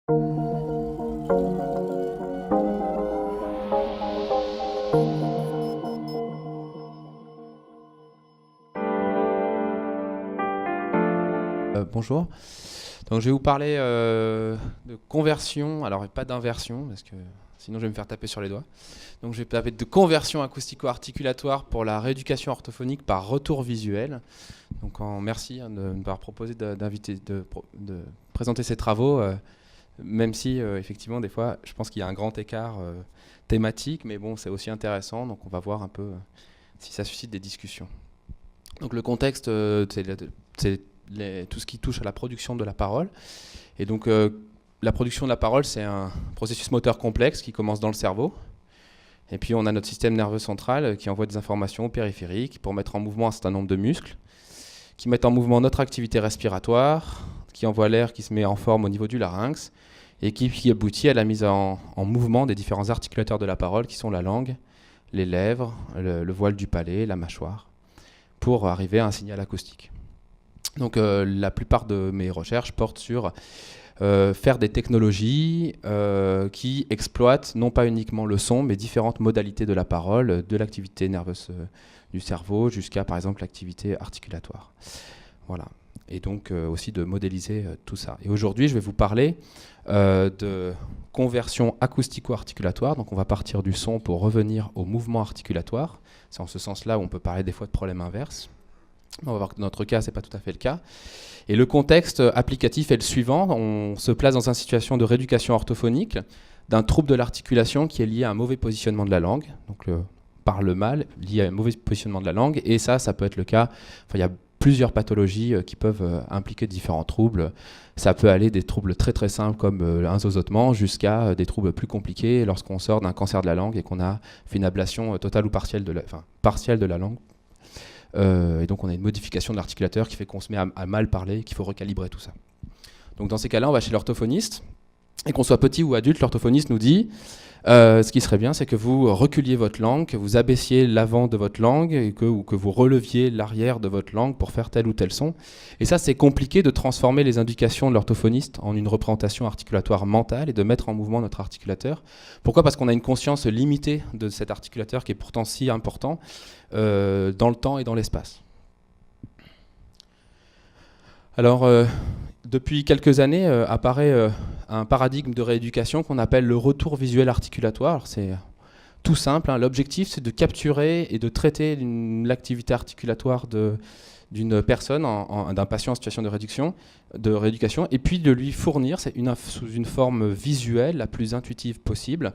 Bonjour. Donc, je vais vous parler de conversion, alors pas d'inversion, parce que sinon je vais me faire taper sur les doigts. Donc je vais parler de conversion acoustico-articulatoire pour la rééducation orthophonique par retour visuel. Donc merci de m'avoir proposé de présenter ces travaux, même si effectivement des fois je pense qu'il y a un grand écart thématique, mais bon, c'est aussi intéressant, donc on va voir un peu si ça suscite des discussions. Donc le contexte, c'est tout ce qui touche à la production de la parole. Et donc la production de la parole, c'est un processus moteur complexe qui commence dans le cerveau. Et puis on a notre système nerveux central qui envoie des informations au périphérique pour mettre en mouvement un certain nombre de muscles, qui mettent en mouvement notre activité respiratoire, qui envoie l'air qui se met en forme au niveau du larynx, et qui aboutit à la mise en mouvement des différents articulateurs de la parole, qui sont la langue, les lèvres, le voile du palais, la mâchoire, pour arriver à un signal acoustique. Donc la plupart de mes recherches portent sur faire des technologies qui exploitent non pas uniquement le son, mais différentes modalités de la parole, de l'activité nerveuse du cerveau jusqu'à par exemple l'activité articulatoire. Voilà. Et donc aussi de modéliser tout ça. Et aujourd'hui, je vais vous parler de conversion acoustico-articulatoire. Donc on va partir du son pour revenir au mouvement articulatoire. C'est en ce sens-là où on peut parler des fois de problèmes inverses. On va voir que dans notre cas, ce n'est pas tout à fait le cas. Et le contexte applicatif est le suivant. On se place dans une situation de rééducation orthophonique d'un trouble de l'articulation qui est lié à un mauvais positionnement de la langue. Donc parle mal, lié à un mauvais positionnement de la langue. Et ça peut être le cas. Enfin, il y a plusieurs pathologies qui peuvent impliquer différents troubles. Ça peut aller des troubles très très simples comme un zozotement jusqu'à des troubles plus compliqués lorsqu'on sort d'un cancer de la langue et qu'on a fait une ablation totale ou partielle partielle de la langue. Et donc on a une modification de l'articulateur qui fait qu'on se met à mal parler, qu'il faut recalibrer tout ça. Donc dans ces cas-là, on va chez l'orthophoniste, et qu'on soit petit ou adulte, l'orthophoniste nous dit ce qui serait bien, c'est que vous reculiez votre langue, que vous abaissiez l'avant de votre langue, et ou que vous releviez l'arrière de votre langue pour faire tel ou tel son. Et ça, c'est compliqué de transformer les indications de l'orthophoniste en une représentation articulatoire mentale et de mettre en mouvement notre articulateur. Pourquoi ? Parce qu'on a une conscience limitée de cet articulateur qui est pourtant si important dans le temps et dans l'espace. Alors, depuis quelques années, apparaît un paradigme de rééducation qu'on appelle le retour visuel articulatoire. Alors, c'est tout simple, hein. L'objectif, c'est de capturer et de traiter l'activité articulatoire d'une personne, d'un patient en situation de rééducation, et puis de lui fournir, sous une forme visuelle la plus intuitive possible,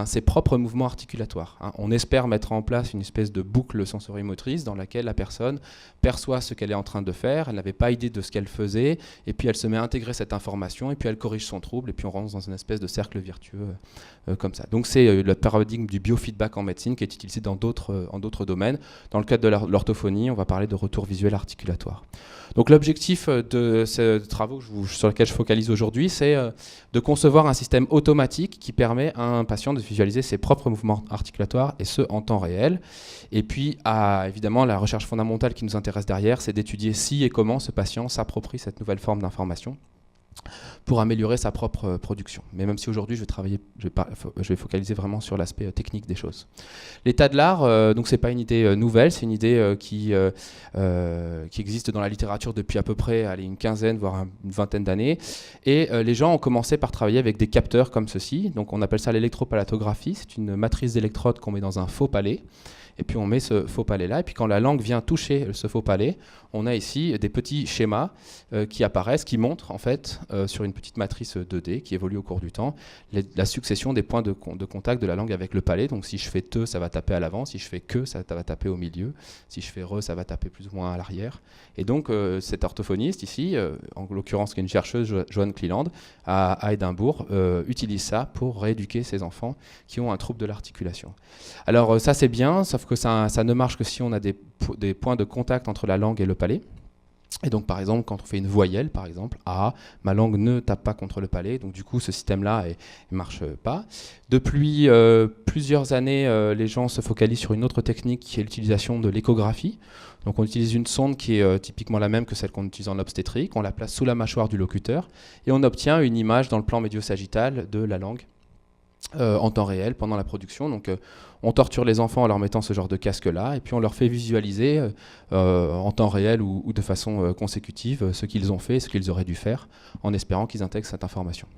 ses propres mouvements articulatoires. Hein. On espère mettre en place une espèce de boucle sensorimotrice dans laquelle la personne perçoit ce qu'elle est en train de faire, elle n'avait pas idée de ce qu'elle faisait, et puis elle se met à intégrer cette information, et puis elle corrige son trouble, et puis on rentre dans une espèce de cercle vertueux comme ça. Donc c'est le paradigme du biofeedback en médecine qui est utilisé dans d'autres domaines. Dans le cadre de l'orthophonie, on va parler de retour visuel articulatoire. Donc l'objectif de ces travaux sur lesquels je focalise aujourd'hui, c'est de concevoir un système automatique qui permet à un patient de visualiser ses propres mouvements articulatoires, et ce en temps réel. Et puis évidemment la recherche fondamentale qui nous intéresse derrière, c'est d'étudier si et comment ce patient s'approprie cette nouvelle forme d'information pour améliorer sa propre production. Mais même si aujourd'hui je vais focaliser vraiment sur l'aspect technique des choses. L'état de l'art, donc c'est pas une idée nouvelle, c'est une idée qui existe dans la littérature depuis à peu près une quinzaine, voire une vingtaine d'années. Et les gens ont commencé par travailler avec des capteurs comme ceci. Donc on appelle ça l'électropalatographie. C'est une matrice d'électrodes qu'on met dans un faux palais. Et puis on met ce faux palais là, et puis quand la langue vient toucher ce faux palais, on a ici des petits schémas qui apparaissent, qui montrent en fait sur une petite matrice 2D qui évolue au cours du temps, la succession des points de contact de la langue avec le palais. Donc si je fais te, ça va taper à l'avant, si je fais que, ça va taper au milieu, si je fais re, ça va taper plus ou moins à l'arrière. Et donc cet orthophoniste ici, en l'occurrence qui est une chercheuse, Joanne Cleland, à Édimbourg, utilise ça pour rééduquer ses enfants qui ont un trouble de l'articulation. Alors ça c'est bien, sauf que ça ne marche que si on a des points de contact entre la langue et le palais. Et donc, par exemple, quand on fait une voyelle, par exemple, A, ma langue ne tape pas contre le palais, donc du coup, ce système-là ne marche pas. Depuis plusieurs années, les gens se focalisent sur une autre technique qui est l'utilisation de l'échographie. Donc, on utilise une sonde qui est typiquement la même que celle qu'on utilise en obstétrique. On la place sous la mâchoire du locuteur et on obtient une image dans le plan médio-sagittal de la langue en temps réel pendant la production. Donc, on torture les enfants en leur mettant ce genre de casque-là, et puis on leur fait visualiser en temps réel ou de façon consécutive ce qu'ils ont fait, ce qu'ils auraient dû faire, en espérant qu'ils intègrent cette information.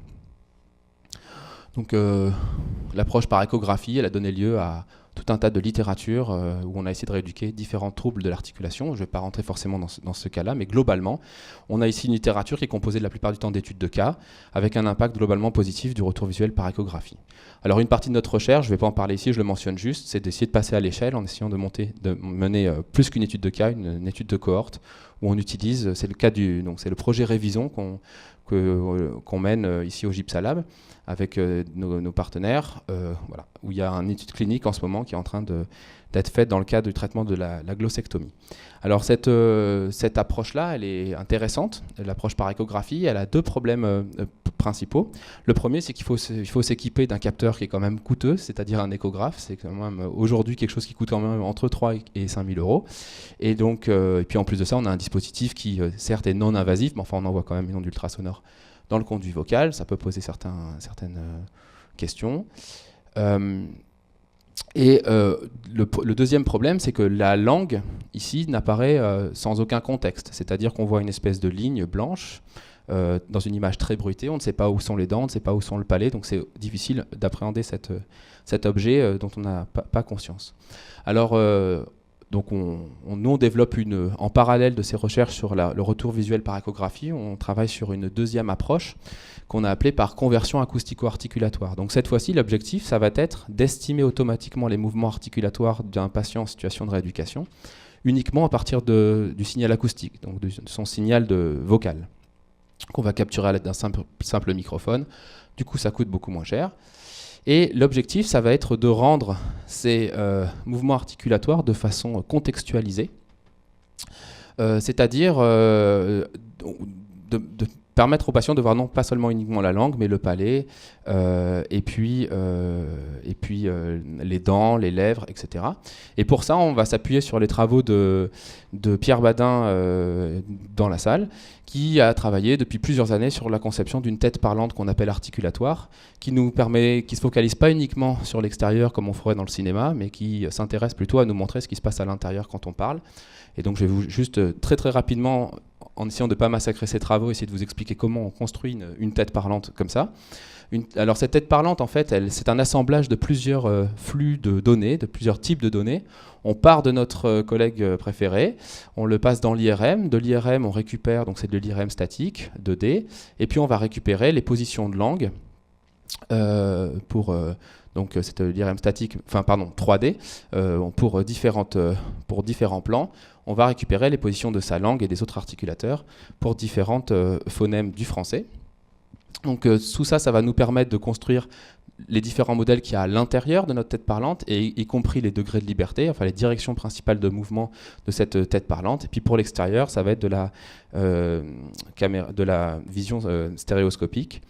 Donc l'approche par échographie, elle a donné lieu à tout un tas de littérature où on a essayé de rééduquer différents troubles de l'articulation. Je ne vais pas rentrer forcément dans ce cas-là, mais globalement, on a ici une littérature qui est composée de la plupart du temps d'études de cas, avec un impact globalement positif du retour visuel par échographie. Alors une partie de notre recherche, je ne vais pas en parler ici, je le mentionne juste, c'est d'essayer de passer à l'échelle en essayant de mener plus qu'une étude de cas, une étude de cohorte, où on utilise, c'est le projet Révision qu'on mène ici au Gypsalab avec nos partenaires, voilà, où il y a une étude clinique en ce moment qui est en train d'être faite dans le cadre du traitement de la glossectomie. Alors cette approche-là, elle est intéressante, l'approche par échographie, elle a deux problèmes principaux. Le premier, c'est qu'il faut s'équiper d'un capteur qui est quand même coûteux, c'est-à-dire un échographe. C'est quand même aujourd'hui quelque chose qui coûte quand même entre 3 et 5 000 euros. Et donc, et puis en plus de ça, on a un dispositif qui, certes, est non invasif, mais enfin, on envoie quand même une onde ultrasonore dans le conduit vocal. Ça peut poser certaines questions. Le deuxième problème, c'est que la langue, ici, n'apparaît sans aucun contexte. C'est-à-dire qu'on voit une espèce de ligne blanche dans une image très bruitée. On ne sait pas où sont les dents, on ne sait pas où sont le palais, donc c'est difficile d'appréhender cet objet dont on n'a pas conscience. Alors, donc nous, on développe en parallèle de ces recherches sur le retour visuel par échographie, on travaille sur une deuxième approche qu'on a appelée par conversion acoustico-articulatoire. Donc cette fois-ci, l'objectif, ça va être d'estimer automatiquement les mouvements articulatoires d'un patient en situation de rééducation, uniquement à partir du signal acoustique, donc de son signal vocal, qu'on va capturer à l'aide d'un simple microphone. Du coup, ça coûte beaucoup moins cher. Et l'objectif, ça va être de rendre ces mouvements articulatoires de façon contextualisée, c'est-à-dire de permettre aux patients de voir non pas seulement uniquement la langue, mais le palais, et puis les dents, les lèvres, etc. Et pour ça, on va s'appuyer sur les travaux de Pierre Badin dans la salle, qui a travaillé depuis plusieurs années sur la conception d'une tête parlante qu'on appelle articulatoire, qui ne se focalise pas uniquement sur l'extérieur comme on ferait dans le cinéma, mais qui s'intéresse plutôt à nous montrer ce qui se passe à l'intérieur quand on parle. Et donc je vais juste très très rapidement, en essayant de ne pas massacrer ces travaux, essayer de vous expliquer comment on construit une tête parlante comme ça. Alors cette tête parlante, en fait, c'est un assemblage de plusieurs flux de données, de plusieurs types de données. On part de notre collègue préféré, on le passe dans l'IRM. De l'IRM, on récupère, donc c'est de l'IRM statique, 2D, et puis on va récupérer les positions de langue donc c'est l'IRM statique, 3D, pour différents plans. On va récupérer les positions de sa langue et des autres articulateurs pour différentes phonèmes du français. Donc tout ça, ça va nous permettre de construire les différents modèles qu'il y a à l'intérieur de notre tête parlante, et y compris les degrés de liberté, enfin les directions principales de mouvement de cette tête parlante. Et puis pour l'extérieur, ça va être de la vision stéréoscopique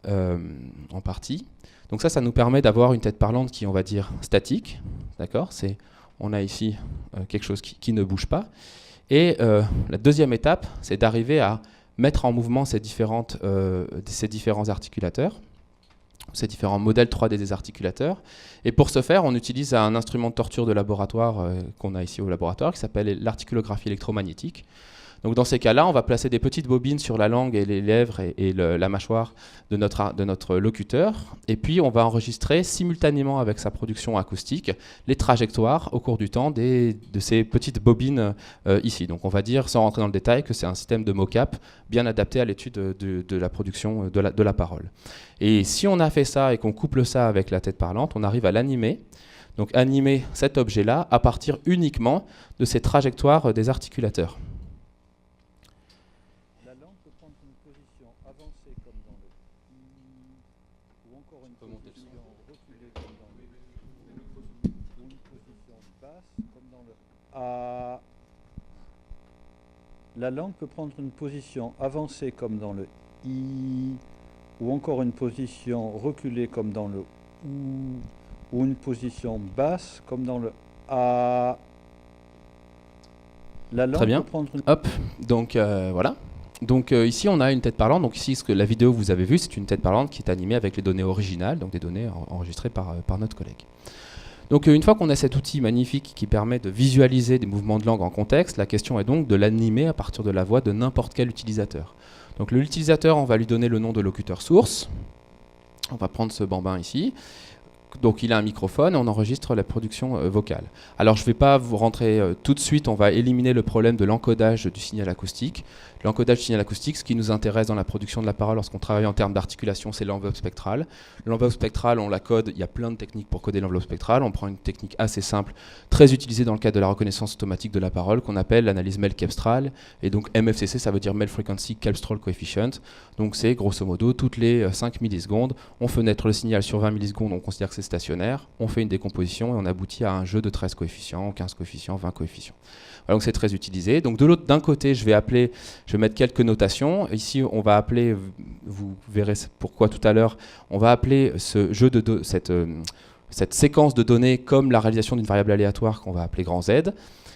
en partie. Donc ça nous permet d'avoir une tête parlante qui, on va dire, statique. D'accord ? On a ici quelque chose qui ne bouge pas. Et la deuxième étape, c'est d'arriver à mettre en mouvement ces différents articulateurs, ces différents modèles 3D des articulateurs. Et pour ce faire, on utilise un instrument de torture de laboratoire qu'on a ici au laboratoire, qui s'appelle l'articulographie électromagnétique. Donc dans ces cas-là, on va placer des petites bobines sur la langue et les lèvres et la mâchoire de notre locuteur. Et puis on va enregistrer simultanément avec sa production acoustique les trajectoires au cours du temps de ces petites bobines ici. Donc on va dire, sans rentrer dans le détail, que c'est un système de mocap bien adapté à l'étude de la production de la parole. Et si on a fait ça et qu'on couple ça avec la tête parlante, on arrive à l'animer. Donc animer cet objet-là à partir uniquement de ces trajectoires des articulateurs. La langue peut prendre une position avancée comme dans le I, ou encore une position reculée comme dans le ou une position basse comme dans le A. La Très langue bien. peut prendre une... Hop, donc voilà. Donc ici on a une tête parlante. Donc ici ce que la vidéo que vous avez vue, c'est une tête parlante qui est animée avec les données originales, donc des données enregistrées par notre collègue. Donc une fois qu'on a cet outil magnifique qui permet de visualiser des mouvements de langue en contexte, la question est donc de l'animer à partir de la voix de n'importe quel utilisateur. Donc l'utilisateur, on va lui donner le nom de locuteur source. On va prendre ce bambin ici. Donc il a un microphone et on enregistre la production vocale. Alors je ne vais pas vous rentrer tout de suite, on va éliminer le problème de l'encodage du signal acoustique. L'encodage du signal acoustique, ce qui nous intéresse dans la production de la parole lorsqu'on travaille en termes d'articulation, c'est l'enveloppe spectrale. L'enveloppe spectrale, on la code, il y a plein de techniques pour coder l'enveloppe spectrale. On prend une technique assez simple, très utilisée dans le cadre de la reconnaissance automatique de la parole, qu'on appelle l'analyse Mel-Kebstral. Et donc MFCC, ça veut dire Mel Frequency Kebstral Coefficient. Donc c'est grosso modo, toutes les 5 millisecondes, on fait naître le signal sur 20 millisecondes, on considère que c'est stationnaire, on fait une décomposition et on aboutit à un jeu de 13 coefficients, 15 coefficients, 20 coefficients. Voilà, donc c'est très utilisé. Donc d'un côté, je vais mettre quelques notations. Ici, on va appeler, vous verrez pourquoi tout à l'heure, on va appeler ce jeu cette séquence de données comme la réalisation d'une variable aléatoire qu'on va appeler grand Z.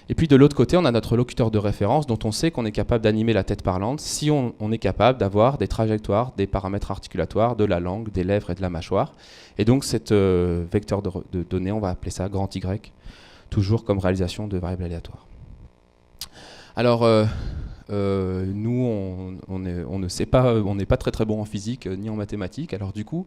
Et puis de l'autre côté, on a notre locuteur de référence dont on sait qu'on est capable d'animer la tête parlante si on est capable d'avoir des trajectoires, des paramètres articulatoires de la langue, des lèvres et de la mâchoire. Et donc cet vecteur de données, on va appeler ça grand Y, toujours comme réalisation de variables aléatoires. Alors, nous, on ne sait pas, on n'est pas très bon en physique ni en mathématiques. Alors du coup,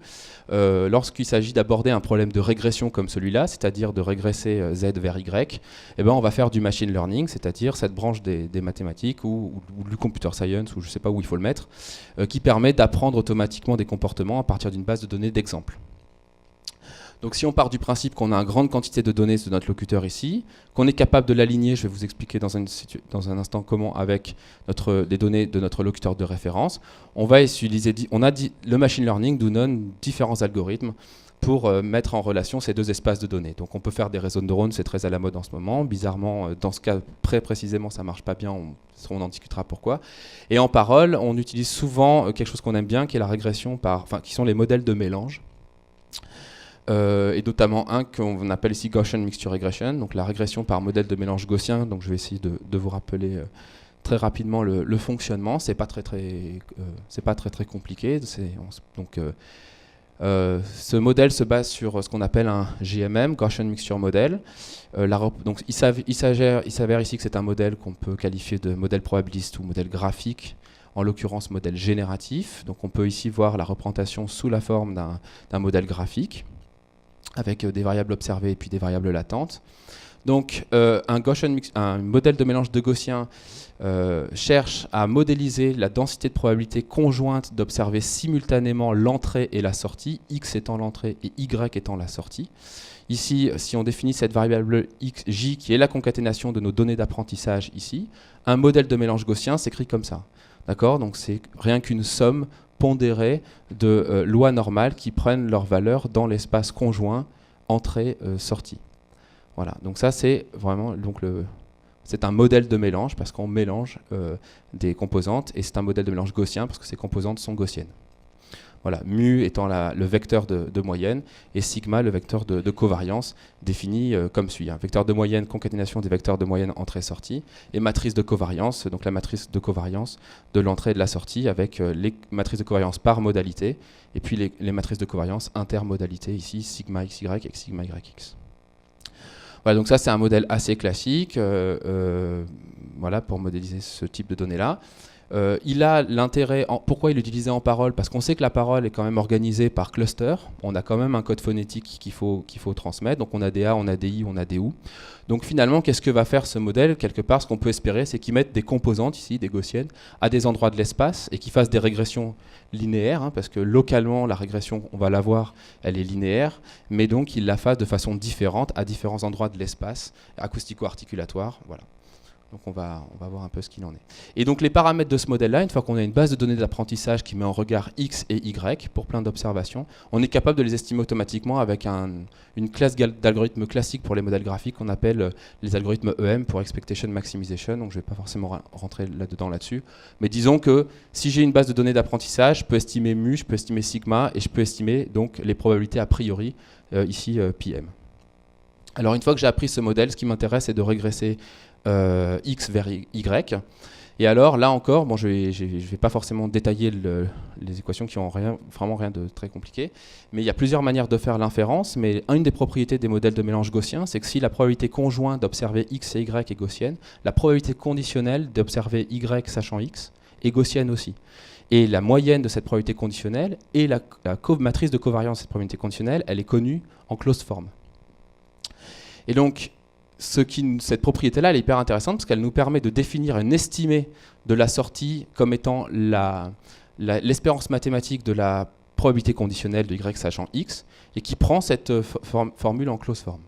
lorsqu'il s'agit d'aborder un problème de régression comme celui-là, c'est-à-dire de régresser Z vers Y, eh ben, on va faire du machine learning, c'est-à-dire cette branche des mathématiques ou du computer science, ou je ne sais pas où il faut le mettre, qui permet d'apprendre automatiquement des comportements à partir d'une base de données d'exemples. Donc si on part du principe qu'on a une grande quantité de données de notre locuteur ici, qu'on est capable de l'aligner, je vais vous expliquer dans un instant comment, avec des données de notre locuteur de référence, on va utiliser, le machine learning nous donne différents algorithmes pour mettre en relation ces deux espaces de données. Donc on peut faire des réseaux de neurones, c'est très à la mode en ce moment. Bizarrement, dans ce cas très précisément, ça ne marche pas bien, on en discutera pourquoi. Et en parole, on utilise souvent quelque chose qu'on aime bien, qui est la régression qui sont les modèles de mélange. Et notamment un qu'on appelle ici Gaussian Mixture Regression, donc la régression par modèle de mélange gaussien. Donc je vais essayer de vous rappeler très rapidement le fonctionnement. C'est pas très compliqué. Ce modèle se base sur ce qu'on appelle un GMM, Gaussian Mixture Model. Donc il s'avère ici que c'est un modèle qu'on peut qualifier de modèle probabiliste ou modèle graphique, en l'occurrence modèle génératif. Donc on peut ici voir la représentation sous la forme d'un modèle graphique, avec des variables observées et puis des variables latentes. Donc un modèle de mélange de Gaussien cherche à modéliser la densité de probabilité conjointe d'observer simultanément l'entrée et la sortie, x étant l'entrée et y étant la sortie. Ici, si on définit cette variable j qui est la concaténation de nos données d'apprentissage ici, un modèle de mélange Gaussien s'écrit comme ça. D'accord ? Donc c'est rien qu'une somme pondérée de lois normales qui prennent leur valeur dans l'espace conjoint entrée-sortie. Voilà, donc ça c'est vraiment c'est un modèle de mélange parce qu'on mélange des composantes, et c'est un modèle de mélange gaussien parce que ces composantes sont gaussiennes. Voilà, mu étant le vecteur de moyenne et sigma le vecteur de covariance, défini comme suit. Vecteur de moyenne, concaténation des vecteurs de moyenne entrée-sortie, et matrice de covariance, donc la matrice de covariance de l'entrée et de la sortie avec les matrices de covariance par modalité, et puis les matrices de covariance intermodalité, ici sigma xy et sigma yx. Voilà, donc ça c'est un modèle assez classique voilà, pour modéliser ce type de données-là. Il a l'intérêt, pourquoi il est utilisé en parole? Parce qu'on sait que la parole est quand même organisée par cluster. On a quand même un code phonétique qu'il faut transmettre. Donc on a des A, on a des I, on a des OU. Donc finalement, qu'est-ce que va faire ce modèle? Quelque part, ce qu'on peut espérer, c'est qu'il mette des composantes ici, des gaussiennes, à des endroits de l'espace et qu'il fasse des régressions linéaires, parce que localement, la régression, on va la voir, elle est linéaire, mais donc il la fasse de façon différente à différents endroits de l'espace, acoustico-articulatoire. Voilà. Donc on va voir un peu ce qu'il en est. Et donc les paramètres de ce modèle-là, une fois qu'on a une base de données d'apprentissage qui met en regard X et Y pour plein d'observations, on est capable de les estimer automatiquement avec une classe d'algorithmes classiques pour les modèles graphiques qu'on appelle les algorithmes EM pour Expectation Maximization. Donc je ne vais pas forcément rentrer là-dessus. Mais disons que si j'ai une base de données d'apprentissage, je peux estimer mu, je peux estimer sigma et je peux estimer donc les probabilités a priori, ici PM. Alors une fois que j'ai appris ce modèle, ce qui m'intéresse c'est de régresser X vers Y. Et alors là encore, bon, je vais pas forcément détailler les équations qui ont vraiment rien de très compliqué, mais il y a plusieurs manières de faire l'inférence, mais une des propriétés des modèles de mélange gaussien, c'est que si la probabilité conjointe d'observer X et Y est gaussienne, la probabilité conditionnelle d'observer Y sachant X est gaussienne aussi. Et la moyenne de cette probabilité conditionnelle et la matrice de covariance de cette probabilité conditionnelle, elle est connue en closed form. Et donc, cette propriété-là, elle est hyper intéressante parce qu'elle nous permet de définir une estimée de la sortie comme étant l'espérance mathématique de la probabilité conditionnelle de Y sachant X et qui prend cette formule en closed form.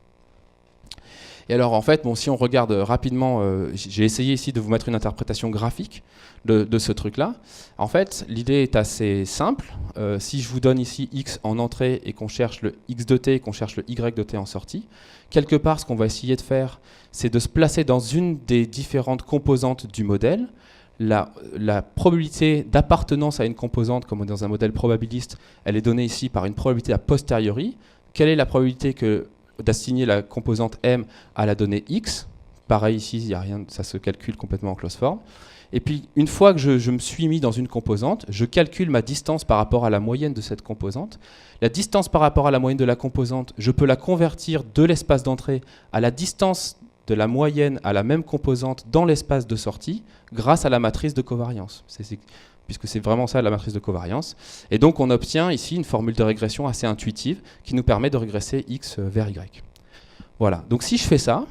Et alors en fait, bon, si on regarde rapidement, j'ai essayé ici de vous mettre une interprétation graphique de ce truc-là. En fait, l'idée est assez simple. Si je vous donne ici X en entrée et qu'on cherche le X de t et qu'on cherche le Y de t en sortie, quelque part, ce qu'on va essayer de faire, c'est de se placer dans une des différentes composantes du modèle. La probabilité d'appartenance à une composante, comme dans un modèle probabiliste, elle est donnée ici par une probabilité a posteriori. Quelle est la probabilité d'assigner la composante M à la donnée X? Pareil ici, il y a rien, ça se calcule complètement en closed form. Et puis, une fois que je me suis mis dans une composante, je calcule ma distance par rapport à la moyenne de cette composante. La distance par rapport à la moyenne de la composante, je peux la convertir de l'espace d'entrée à la distance de la moyenne à la même composante dans l'espace de sortie grâce à la matrice de covariance. Puisque c'est vraiment ça la matrice de covariance. Et donc on obtient ici une formule de régression assez intuitive qui nous permet de régresser X vers Y. Voilà, donc si je fais ça,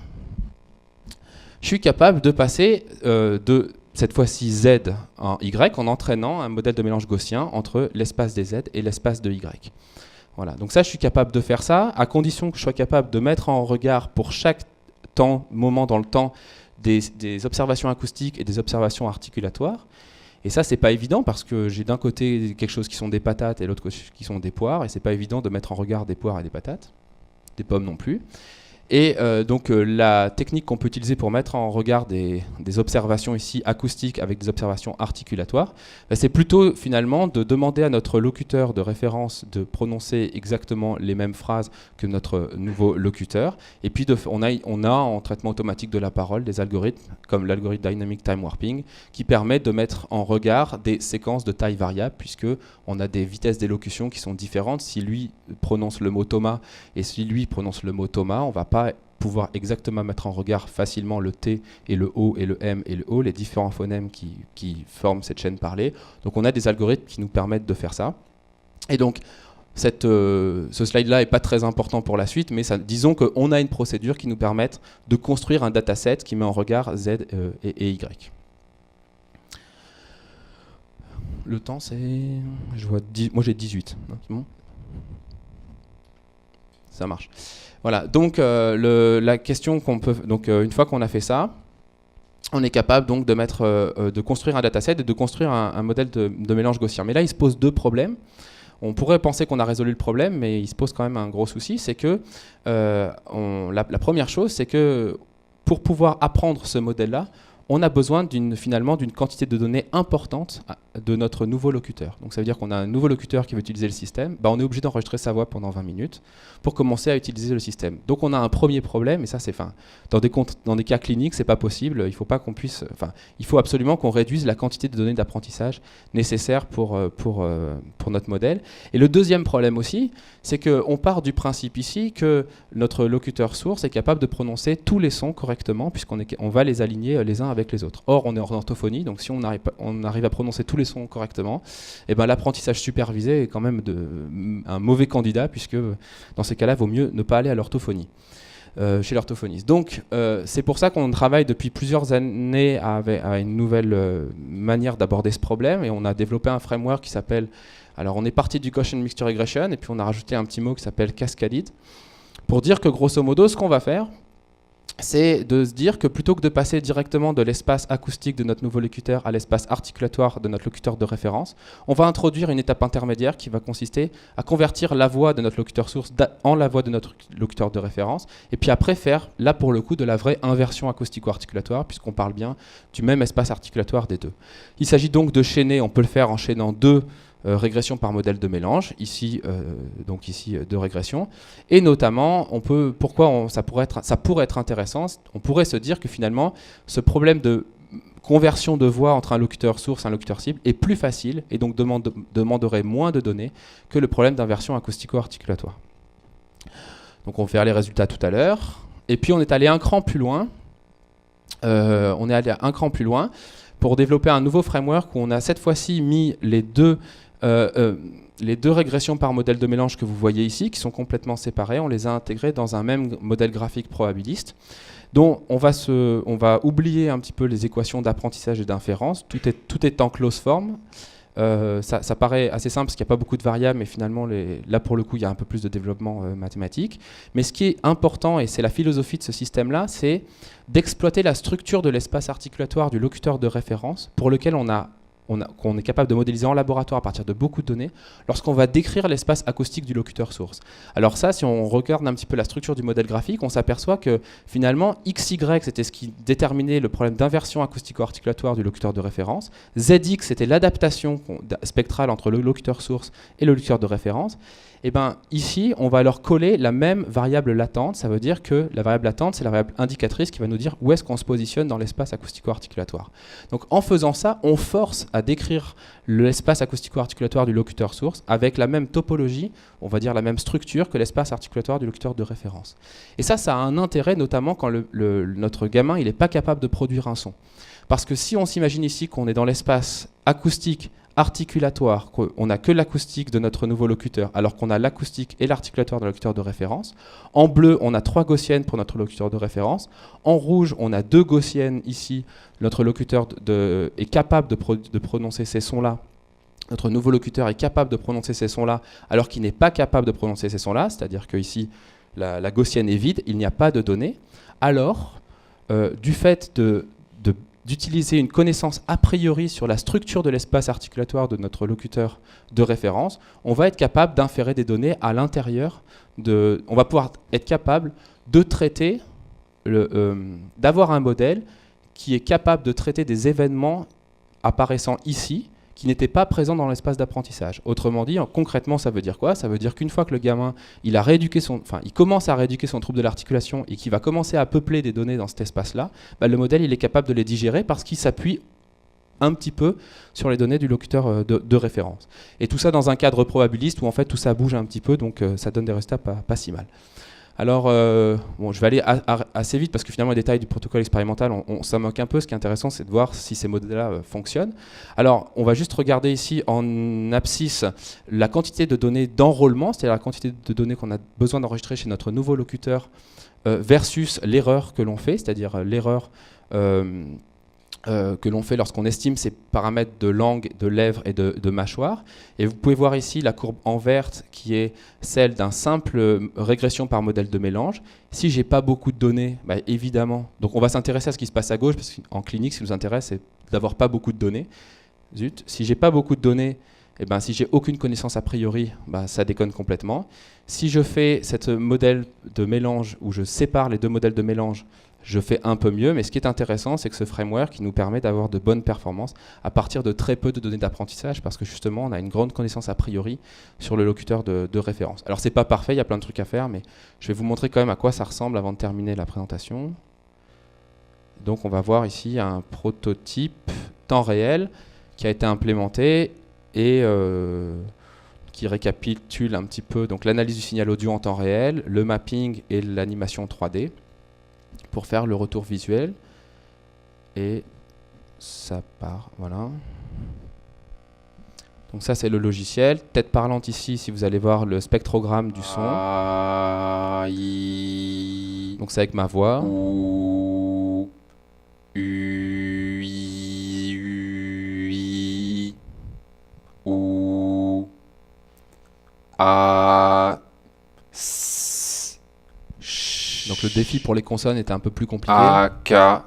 je suis capable de passer de cette fois-ci Z en Y en entraînant un modèle de mélange gaussien entre l'espace des Z et l'espace de Y. Voilà, donc ça je suis capable de faire ça à condition que je sois capable de mettre en regard pour chaque moment dans le temps des observations acoustiques et des observations articulatoires. Et ça, c'est pas évident parce que j'ai d'un côté quelque chose qui sont des patates et l'autre qui sont des poires, et c'est pas évident de mettre en regard des poires et des patates, des pommes non plus. Et donc la technique qu'on peut utiliser pour mettre en regard des observations ici acoustiques avec des observations articulatoires, c'est plutôt finalement de demander à notre locuteur de référence de prononcer exactement les mêmes phrases que notre nouveau locuteur. Et puis on a en traitement automatique de la parole des algorithmes comme l'algorithme Dynamic Time Warping qui permet de mettre en regard des séquences de taille variable puisque on a des vitesses d'élocution qui sont différentes. Si lui prononce le mot Thomas et si lui prononce le mot Thomas, on va pas pouvoir exactement mettre en regard facilement le T et le O et le M et le O, les différents phonèmes qui forment cette chaîne parlée. Donc on a des algorithmes qui nous permettent de faire ça. Et donc ce slide-là n'est pas très important pour la suite, mais disons qu'on a une procédure qui nous permet de construire un dataset qui met en regard Z et Y. Le temps c'est... moi j'ai 18. Non, c'est bon ? Ça marche. Voilà, donc la question qu'on peut... Donc une fois qu'on a fait ça, on est capable donc de construire un dataset et de construire un modèle de mélange gaussien. Mais là, il se pose deux problèmes. On pourrait penser qu'on a résolu le problème, mais il se pose quand même un gros souci. C'est que la première chose, c'est que pour pouvoir apprendre ce modèle-là, on a besoin finalement d'une quantité de données importante de notre nouveau locuteur. Donc ça veut dire qu'on a un nouveau locuteur qui veut utiliser le système, on est obligé d'enregistrer sa voix pendant 20 minutes pour commencer à utiliser le système. Donc on a un premier problème, et ça c'est dans des cas cliniques, c'est pas possible, il faut absolument qu'on réduise la quantité de données d'apprentissage nécessaires pour notre modèle. Et le deuxième problème aussi, c'est qu'on part du principe ici que notre locuteur source est capable de prononcer tous les sons correctement, puisqu'on va les aligner les uns avec les autres. Or, on est en orthophonie, donc si on arrive à prononcer tous les sons correctement, l'apprentissage supervisé est quand même un mauvais candidat, puisque dans ces cas-là, il vaut mieux ne pas aller à l'orthophonie. Chez l'orthophoniste. Donc c'est pour ça qu'on travaille depuis plusieurs années à une nouvelle manière d'aborder ce problème, et on a développé un framework qui s'appelle... Alors on est parti du Gaussian Mixture Regression, et puis on a rajouté un petit mot qui s'appelle Cascaded, pour dire que grosso modo, ce qu'on va faire, c'est de se dire que plutôt que de passer directement de l'espace acoustique de notre nouveau locuteur à l'espace articulatoire de notre locuteur de référence, on va introduire une étape intermédiaire qui va consister à convertir la voix de notre locuteur source en la voix de notre locuteur de référence, et puis après faire, là pour le coup, de la vraie inversion acoustico-articulatoire, puisqu'on parle bien du même espace articulatoire des deux. Il s'agit donc de chaîner, on peut le faire en chaînant deux régression par modèle de mélange, ici, donc ici deux régressions, et notamment, ça pourrait être intéressant, on pourrait se dire que finalement, ce problème de conversion de voix entre un locuteur source et un locuteur cible est plus facile, et donc demanderait moins de données que le problème d'inversion acoustico-articulatoire. Donc on va faire les résultats tout à l'heure, et puis on est allé un cran plus loin, pour développer un nouveau framework où on a cette fois-ci mis les deux régressions par modèle de mélange que vous voyez ici, qui sont complètement séparées, on les a intégrées dans un même modèle graphique probabiliste, dont on va oublier un petit peu les équations d'apprentissage et d'inférence, tout est en close form. Ça paraît assez simple parce qu'il n'y a pas beaucoup de variables, mais finalement, là pour le coup, il y a un peu plus de développement mathématique. Mais ce qui est important, et c'est la philosophie de ce système-là, c'est d'exploiter la structure de l'espace articulatoire du locuteur de référence pour lequel qu'on est capable de modéliser en laboratoire à partir de beaucoup de données lorsqu'on va décrire l'espace acoustique du locuteur source. Alors ça, si on regarde un petit peu la structure du modèle graphique, on s'aperçoit que finalement, XY, c'était ce qui déterminait le problème d'inversion acoustico-articulatoire du locuteur de référence, ZX, c'était l'adaptation spectrale entre le locuteur source et le locuteur de référence. Et bien ici, on va leur coller la même variable latente. Ça veut dire que la variable latente, c'est la variable indicatrice qui va nous dire où est-ce qu'on se positionne dans l'espace acoustico-articulatoire. Donc en faisant ça, on force à décrire l'espace acoustico-articulatoire du locuteur source avec la même topologie, on va dire la même structure que l'espace articulatoire du locuteur de référence. Et ça a un intérêt notamment quand notre gamin il n'est pas capable de produire un son. Parce que si on s'imagine ici qu'on est dans l'espace acoustique articulatoire, qu'on n'a que l'acoustique de notre nouveau locuteur, alors qu'on a l'acoustique et l'articulatoire de locuteur de référence. En bleu, on a 3 gaussiennes pour notre locuteur de référence. En rouge, on a 2 gaussiennes ici. Notre locuteur est capable de prononcer ces sons-là. Notre nouveau locuteur est capable de prononcer ces sons-là, alors qu'il n'est pas capable de prononcer ces sons-là, c'est-à-dire qu'ici, la gaussienne est vide, il n'y a pas de données. Alors, du fait d'utiliser une connaissance a priori sur la structure de l'espace articulatoire de notre locuteur de référence, on va être capable d'inférer des données à l'intérieur on va pouvoir être capable de traiter, d'avoir un modèle qui est capable de traiter des événements apparaissant ici, qui n'étaient pas présents dans l'espace d'apprentissage. Autrement dit, concrètement, ça veut dire quoi? Ça veut dire qu'une fois que le gamin il commence à rééduquer son trouble de l'articulation et qu'il va commencer à peupler des données dans cet espace-là, le modèle il est capable de les digérer parce qu'il s'appuie un petit peu sur les données du locuteur de référence. Et tout ça dans un cadre probabiliste où en fait tout ça bouge un petit peu, donc ça donne des résultats pas si mal. Alors, je vais aller assez vite parce que finalement les détails du protocole expérimental, on s'en moque un peu. Ce qui est intéressant, c'est de voir si ces modèles-là fonctionnent. Alors, on va juste regarder ici en abscisse la quantité de données d'enrôlement, c'est-à-dire la quantité de données qu'on a besoin d'enregistrer chez notre nouveau locuteur versus l'erreur que l'on fait, c'est-à-dire l'erreur que l'on fait lorsqu'on estime ces paramètres de langue, de lèvres et de mâchoire. Et vous pouvez voir ici la courbe en verte qui est celle d'un simple régression par modèle de mélange. Si j'ai pas beaucoup de données, évidemment, donc on va s'intéresser à ce qui se passe à gauche, parce qu'en clinique, ce qui nous intéresse, c'est d'avoir pas beaucoup de données. Zut, si j'ai pas beaucoup de données, si j'ai aucune connaissance a priori, ça déconne complètement. Si je fais ce modèle de mélange où je sépare les deux modèles de mélange, je fais un peu mieux, mais ce qui est intéressant, c'est que ce framework nous permet d'avoir de bonnes performances à partir de très peu de données d'apprentissage, parce que justement, on a une grande connaissance a priori sur le locuteur de référence. Alors, c'est pas parfait, il y a plein de trucs à faire, mais je vais vous montrer quand même à quoi ça ressemble avant de terminer la présentation. Donc, on va voir ici un prototype temps réel qui a été implémenté et qui récapitule un petit peu donc l'analyse du signal audio en temps réel, le mapping et l'animation 3D. Pour faire le retour visuel. Et ça part, voilà. Donc ça c'est le logiciel. Tête parlante ici, si vous allez voir le spectrogramme du son. Donc c'est avec ma voix. Donc le défi pour les consonnes était un peu plus compliqué. A, K,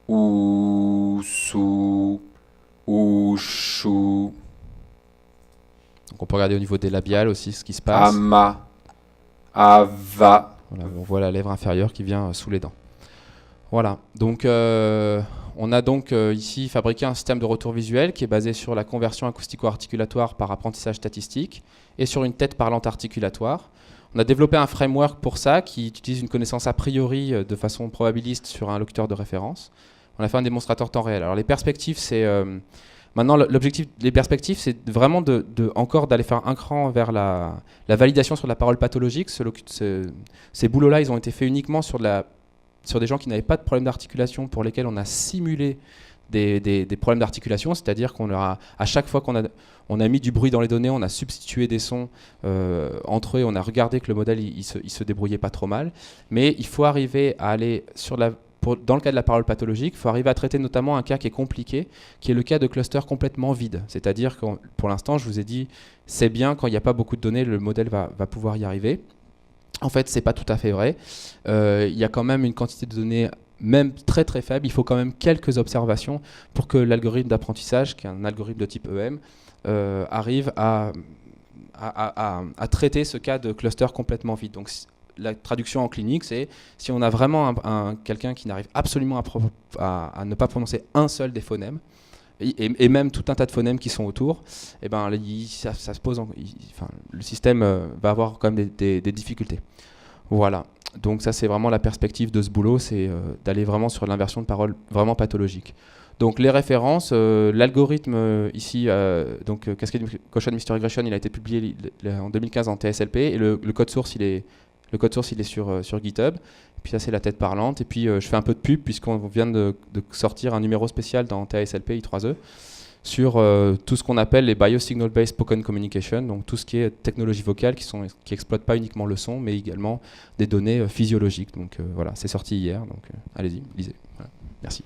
ou, sou, ou, chou. Donc on peut regarder au niveau des labiales aussi ce qui se passe. Ama, ava. Voilà, on voit la lèvre inférieure qui vient sous les dents. Voilà, donc on a donc ici fabriqué un système de retour visuel qui est basé sur la conversion acoustico-articulatoire par apprentissage statistique et sur une tête parlante articulatoire. On a développé un framework pour ça qui utilise une connaissance a priori de façon probabiliste sur un locuteur de référence. On a fait un démonstrateur temps réel. Alors les perspectives, c'est maintenant l'objectif des perspectives, c'est vraiment encore d'aller faire un cran vers la validation sur la parole pathologique. Ces boulots-là, ils ont été faits uniquement sur des gens qui n'avaient pas de problème d'articulation pour lesquels on a simulé des problèmes d'articulation, c'est-à-dire qu'on leur a, à chaque fois qu'on a mis du bruit dans les données, on a substitué des sons entre eux, et on a regardé que le modèle il se débrouillait pas trop mal. Mais il faut arriver à aller dans le cas de la parole pathologique, il faut arriver à traiter notamment un cas qui est compliqué, qui est le cas de clusters complètement vides. C'est-à-dire que pour l'instant, je vous ai dit, c'est bien quand il n'y a pas beaucoup de données, le modèle va pouvoir y arriver. En fait, c'est pas tout à fait vrai. Il y a quand même une quantité de données même très très faible. Il faut quand même quelques observations pour que l'algorithme d'apprentissage, qui est un algorithme de type EM, arrive à traiter ce cas de cluster complètement vide. Donc la traduction en clinique, c'est si on a vraiment quelqu'un qui n'arrive absolument à ne pas prononcer un seul des phonèmes, et même tout un tas de phonèmes qui sont autour, et ben, ça se pose le système va avoir quand même des difficultés. Voilà, donc ça c'est vraiment la perspective de ce boulot, c'est d'aller vraiment sur l'inversion de parole vraiment pathologique. Donc les références, l'algorithme ici, Cascade Quotient Mystery Regression, il a été publié en 2015 en TSLP, et le code source il est sur GitHub. Puis ça c'est la tête parlante, et puis je fais un peu de pub puisqu'on vient de sortir un numéro spécial dans TSLP I3E sur tout ce qu'on appelle les Biosignal Based Spoken Communication, donc tout ce qui est technologie vocale qui exploite pas uniquement le son mais également des données physiologiques. Donc voilà, c'est sorti hier, donc allez-y, lisez. Voilà. Merci.